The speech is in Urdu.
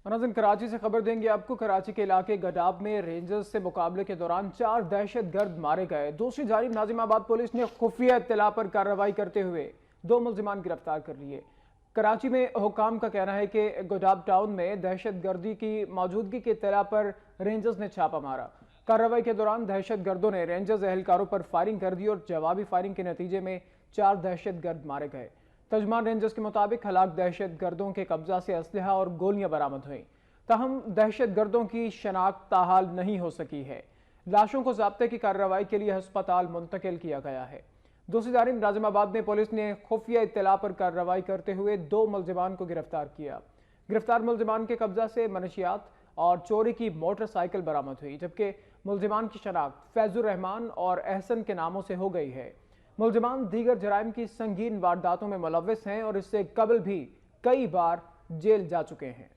ناظرین کراچی سے خبر دیں گے آپ کو۔ کراچی کے علاقے گڈاب میں رینجرز سے مقابلے کے دوران 4 دہشت گرد مارے گئے۔ دوسری جانب ناظم آباد پولیس نے خفیہ اطلاع پر کارروائی کرتے ہوئے 2 ملزمان گرفتار کر لیے۔ کراچی میں حکام کا کہنا ہے کہ گڈاب ٹاؤن میں دہشت گردی کی موجودگی کی اطلاع پر رینجرز نے چھاپہ مارا۔ کارروائی کے دوران دہشت گردوں نے رینجرز اہلکاروں پر فائرنگ کر دی اور جوابی فائرنگ کے نتیجے میں 4 دہشت گرد مارے گئے۔ ترجمان رینجرز کے مطابق ہلاک دہشت گردوں کے قبضہ سے اسلحہ اور گولیاں برآمد ہوئیں، تاہم دہشت گردوں کی شناخت تاحال نہیں ہو سکی ہے۔ لاشوں کو ضابطے کی کارروائی کے لیے ہسپتال منتقل کیا گیا ہے۔ دوسری جانب ناظم آباد میں پولیس نے خفیہ اطلاع پر کارروائی کرتے ہوئے 2 ملزمان کو گرفتار کیا۔ گرفتار ملزمان کے قبضہ سے منشیات اور چوری کی موٹر سائیکل برآمد ہوئی، جبکہ ملزمان کی شناخت فیض الرحمان اور احسن کے ناموں سے ہو گئی ہے۔ ملزمان دیگر جرائم کی سنگین وارداتوں میں ملوث ہیں اور اس سے قبل بھی کئی بار جیل جا چکے ہیں۔